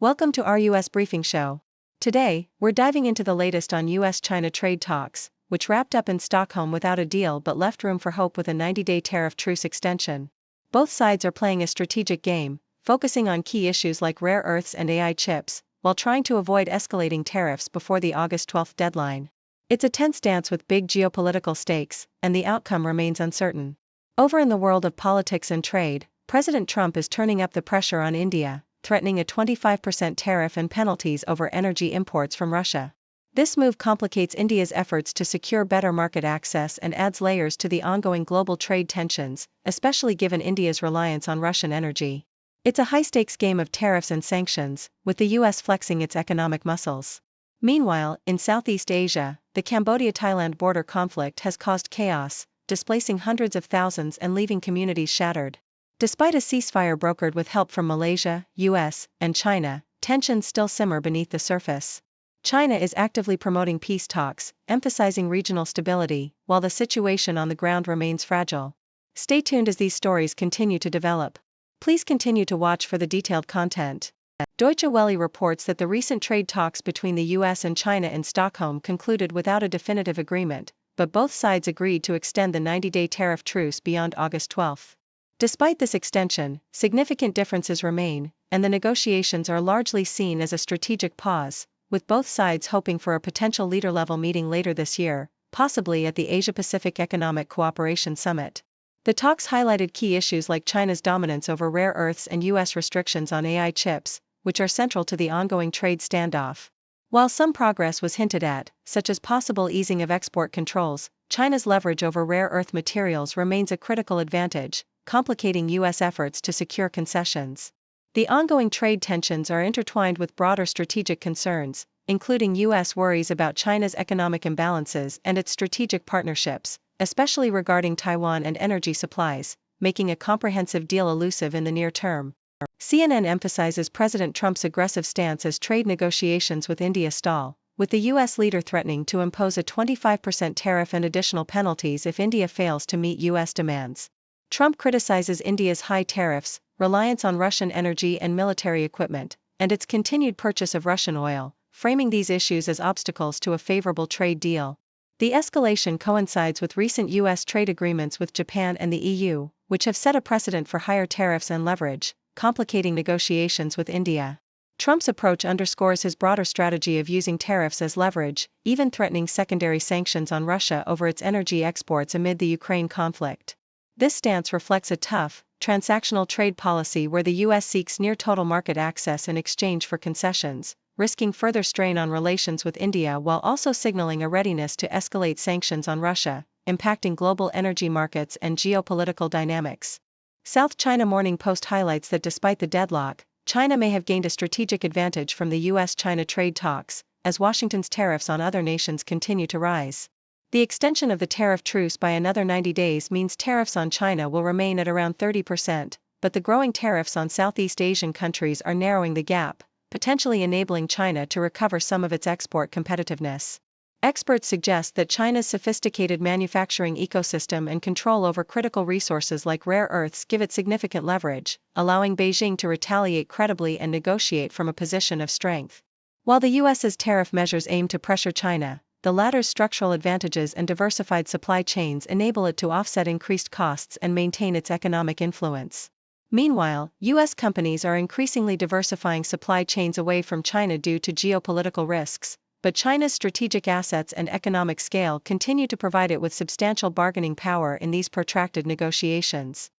Welcome to our U.S. Briefing Show. Today, we're diving into the latest on U.S.-China trade talks, which wrapped up in Stockholm without a deal but left room for hope with a 90-day tariff truce extension. Both sides are playing a strategic game, focusing on key issues like rare earths and AI chips, while trying to avoid escalating tariffs before the August 12 deadline. It's a tense dance with big geopolitical stakes, and the outcome remains uncertain. Over in the world of politics and trade, President Trump is turning up the pressure on India, threatening a 25% tariff and penalties over energy imports from Russia. This move complicates India's efforts to secure better market access and adds layers to the ongoing global trade tensions, especially given India's reliance on Russian energy. It's a high-stakes game of tariffs and sanctions, with the US flexing its economic muscles. Meanwhile, in Southeast Asia, the Cambodia-Thailand border conflict has caused chaos, displacing hundreds of thousands and leaving communities shattered. Despite a ceasefire brokered with help from Malaysia, US, and China, tensions still simmer beneath the surface. China is actively promoting peace talks, emphasizing regional stability, while the situation on the ground remains fragile. Stay tuned as these stories continue to develop. Please continue to watch for the detailed content. Deutsche Welle reports that the recent trade talks between the US and China in Stockholm concluded without a definitive agreement, but both sides agreed to extend the 90-day tariff truce beyond August 12. Despite this extension, significant differences remain, and the negotiations are largely seen as a strategic pause, with both sides hoping for a potential leader-level meeting later this year, possibly at the Asia-Pacific Economic Cooperation Summit. The talks highlighted key issues like China's dominance over rare earths and US restrictions on AI chips, which are central to the ongoing trade standoff. While some progress was hinted at, such as possible easing of export controls, China's leverage over rare earth materials remains a critical advantage, complicating US efforts to secure concessions. The ongoing trade tensions are intertwined with broader strategic concerns, including US worries about China's economic imbalances and its strategic partnerships, especially regarding Taiwan and energy supplies, making a comprehensive deal elusive in the near term. CNN emphasizes President Trump's aggressive stance as trade negotiations with India stall, with the US leader threatening to impose a 25% tariff and additional penalties if India fails to meet US demands. Trump criticizes India's high tariffs, reliance on Russian energy and military equipment, and its continued purchase of Russian oil, framing these issues as obstacles to a favorable trade deal. The escalation coincides with recent US trade agreements with Japan and the EU, which have set a precedent for higher tariffs and leverage, complicating negotiations with India. Trump's approach underscores his broader strategy of using tariffs as leverage, even threatening secondary sanctions on Russia over its energy exports amid the Ukraine conflict. This stance reflects a tough, transactional trade policy where the US seeks near-total market access in exchange for concessions, risking further strain on relations with India while also signaling a readiness to escalate sanctions on Russia, impacting global energy markets and geopolitical dynamics. South China Morning Post highlights that despite the deadlock, China may have gained a strategic advantage from the US-China trade talks, as Washington's tariffs on other nations continue to rise. The extension of the tariff truce by another 90 days means tariffs on China will remain at around 30%, but the growing tariffs on Southeast Asian countries are narrowing the gap, potentially enabling China to recover some of its export competitiveness. Experts suggest that China's sophisticated manufacturing ecosystem and control over critical resources like rare earths give it significant leverage, allowing Beijing to retaliate credibly and negotiate from a position of strength. While the US's tariff measures aim to pressure China, the latter's structural advantages and diversified supply chains enable it to offset increased costs and maintain its economic influence. Meanwhile, US companies are increasingly diversifying supply chains away from China due to geopolitical risks, but China's strategic assets and economic scale continue to provide it with substantial bargaining power in these protracted negotiations.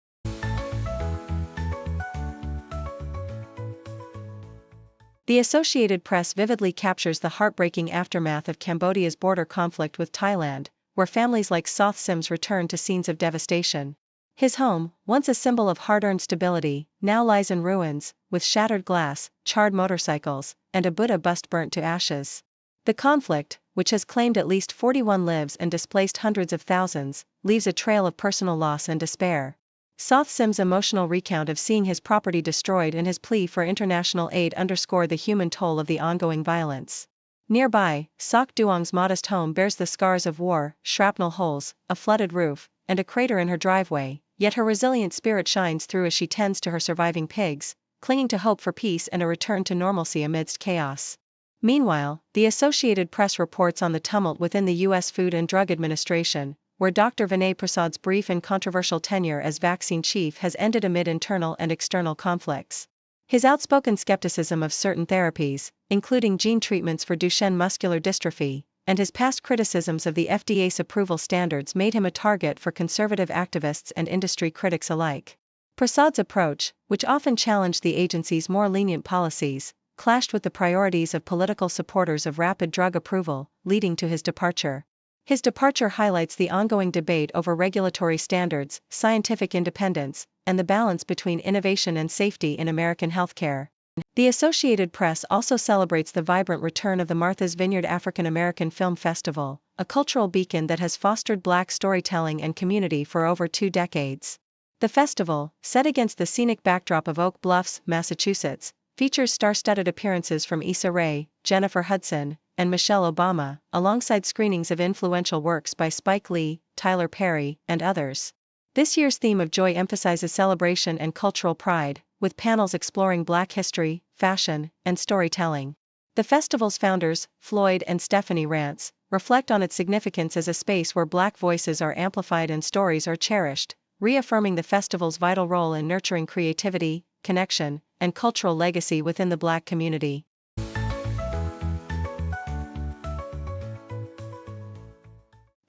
The Associated Press vividly captures the heartbreaking aftermath of Cambodia's border conflict with Thailand, where families like Soth Sims return to scenes of devastation. His home, once a symbol of hard-earned stability, now lies in ruins, with shattered glass, charred motorcycles, and a Buddha bust burnt to ashes. The conflict, which has claimed at least 41 lives and displaced hundreds of thousands, leaves a trail of personal loss and despair. Soth Sims' emotional recount of seeing his property destroyed and his plea for international aid underscore the human toll of the ongoing violence. Nearby, Sok Duong's modest home bears the scars of war, shrapnel holes, a flooded roof, and a crater in her driveway, yet her resilient spirit shines through as she tends to her surviving pigs, clinging to hope for peace and a return to normalcy amidst chaos. Meanwhile, the Associated Press reports on the tumult within the U.S. Food and Drug Administration, where Dr. Vinay Prasad's brief and controversial tenure as vaccine chief has ended amid internal and external conflicts. His outspoken skepticism of certain therapies, including gene treatments for Duchenne muscular dystrophy, and his past criticisms of the FDA's approval standards made him a target for conservative activists and industry critics alike. Prasad's approach, which often challenged the agency's more lenient policies, clashed with the priorities of political supporters of rapid drug approval, leading to his departure. His departure highlights the ongoing debate over regulatory standards, scientific independence, and the balance between innovation and safety in American healthcare. The Associated Press also celebrates the vibrant return of the Martha's Vineyard African American Film Festival, a cultural beacon that has fostered Black storytelling and community for over 2 decades. The festival, set against the scenic backdrop of Oak Bluffs, Massachusetts, features star-studded appearances from Issa Rae, Jennifer Hudson, and Michelle Obama, alongside screenings of influential works by Spike Lee, Tyler Perry, and others. This year's theme of joy emphasizes celebration and cultural pride, with panels exploring Black history, fashion, and storytelling. The festival's founders, Floyd and Stephanie Rance, reflect on its significance as a space where Black voices are amplified and stories are cherished, reaffirming the festival's vital role in nurturing creativity, connection, and cultural legacy within the Black community.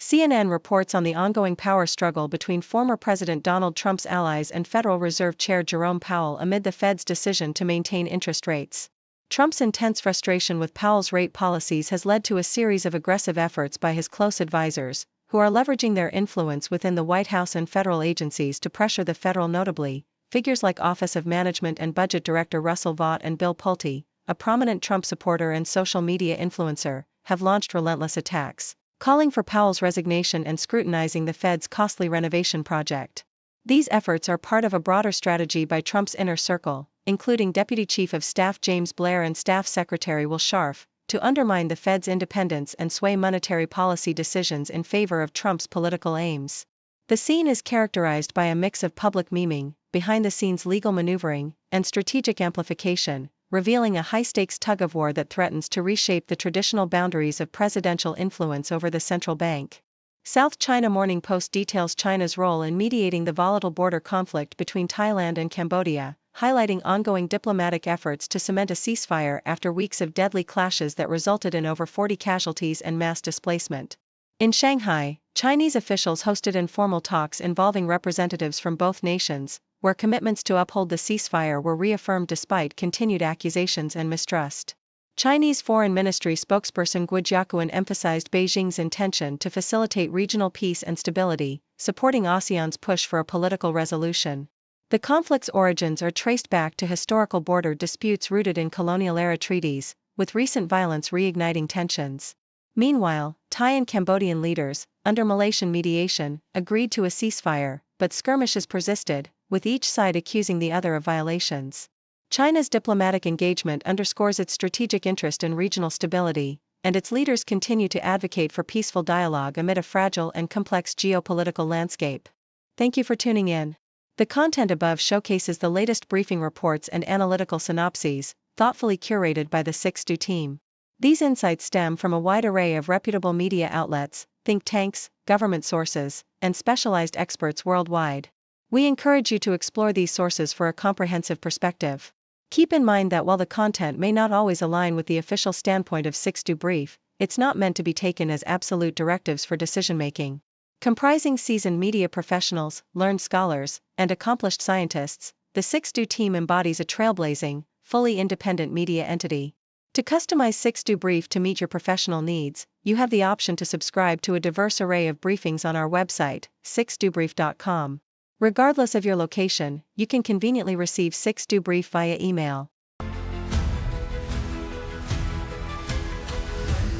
CNN reports on the ongoing power struggle between former President Donald Trump's allies and Federal Reserve Chair Jerome Powell amid the Fed's decision to maintain interest rates. Trump's intense frustration with Powell's rate policies has led to a series of aggressive efforts by his close advisors, who are leveraging their influence within the White House and federal agencies to pressure the Federal. Notably, figures like Office of Management and Budget Director Russell Vought and Bill Pulte, a prominent Trump supporter and social media influencer, have launched relentless attacks, calling for Powell's resignation and scrutinizing the Fed's costly renovation project. These efforts are part of a broader strategy by Trump's inner circle, including Deputy Chief of Staff James Blair and Staff Secretary Will Scharf, to undermine the Fed's independence and sway monetary policy decisions in favor of Trump's political aims. The scene is characterized by a mix of public memeing, behind-the-scenes legal maneuvering, and strategic amplification, revealing a high-stakes tug-of-war that threatens to reshape the traditional boundaries of presidential influence over the central bank. South China Morning Post details China's role in mediating the volatile border conflict between Thailand and Cambodia, highlighting ongoing diplomatic efforts to cement a ceasefire after weeks of deadly clashes that resulted in over 40 casualties and mass displacement. In Shanghai, Chinese officials hosted informal talks involving representatives from both nations, where commitments to uphold the ceasefire were reaffirmed despite continued accusations and mistrust. Chinese Foreign Ministry spokesperson Guo Jiaquan emphasized Beijing's intention to facilitate regional peace and stability, supporting ASEAN's push for a political resolution. The conflict's origins are traced back to historical border disputes rooted in colonial-era treaties, with recent violence reigniting tensions. Meanwhile, Thai and Cambodian leaders, under Malaysian mediation, agreed to a ceasefire, but skirmishes persisted, with each side accusing the other of violations. China's diplomatic engagement underscores its strategic interest in regional stability, and its leaders continue to advocate for peaceful dialogue amid a fragile and complex geopolitical landscape. Thank you for tuning in. The content above showcases the latest briefing reports and analytical synopses, thoughtfully curated by the 6Do team. These insights stem from a wide array of reputable media outlets, think tanks, government sources, and specialized experts worldwide. We encourage you to explore these sources for a comprehensive perspective. Keep in mind that while the content may not always align with the official standpoint of 6Do Brief, it's not meant to be taken as absolute directives for decision-making. Comprising seasoned media professionals, learned scholars, and accomplished scientists, the 6Do team embodies a trailblazing, fully independent media entity. To customize 6Do Brief to meet your professional needs, you have the option to subscribe to a diverse array of briefings on our website, 6dobrief.com. Regardless of your location, you can conveniently receive 6Do Brief via email.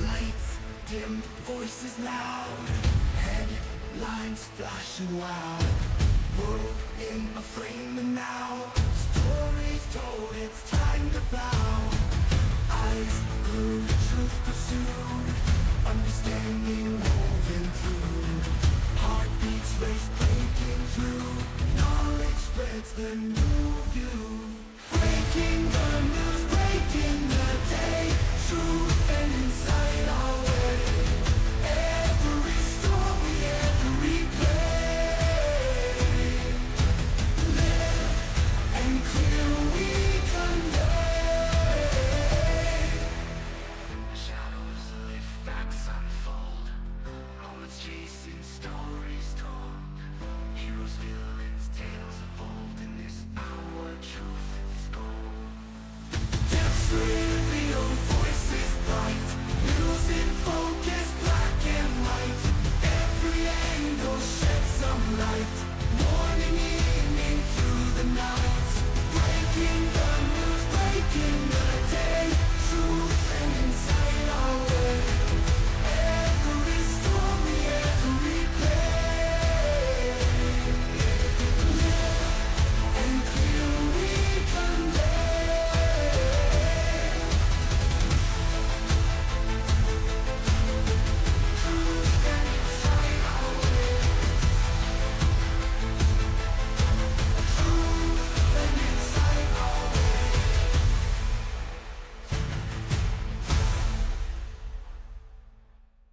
Lights dim, voices loud, headlines flashing wild. World in a frame and now, stories told, it's time to vow. Eyes glued, truth pursued, understanding woven through. Heartbeats race breaking through, knowledge spreads the new view. Break and clear we convey. Shadows lift, facts unfold, moments chasing, stories told, heroes, villains, tales of old. In this hour, truth is gold. Depths revealed, voices bright, news in focus, black and white. Every angle sheds some light, morning, evening, through the night. Breaking the news, breaking the day, truth and insight our way. Every story, every play, and clear we convey. Truth and insight our way. Truth and insight our way.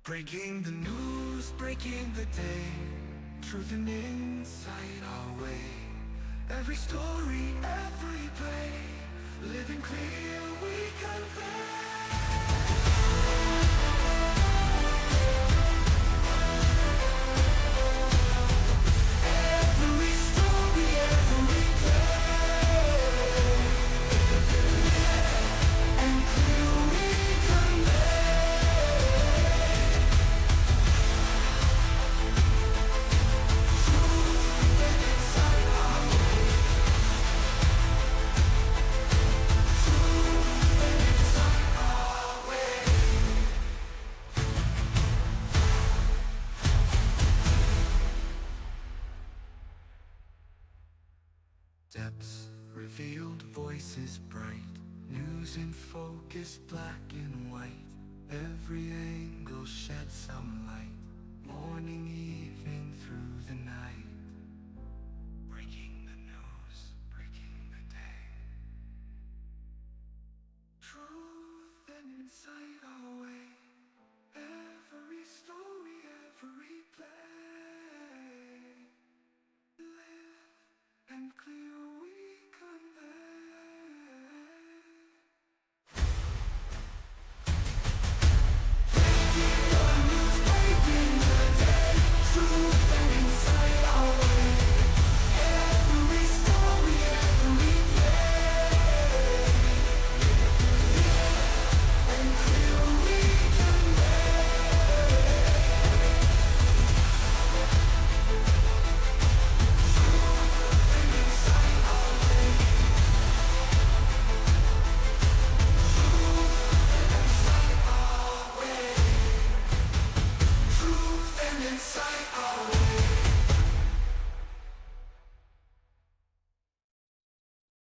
Breaking the news, breaking the day, truth and insight our way. Every story, every play, living clear we convey. Every story, every play, and clear we convey. Truth and insight our way. Truth and insight our way. Depths revealed, voices bright, news in focus, black and white. Every angle sheds some light, morning, evening, through the night.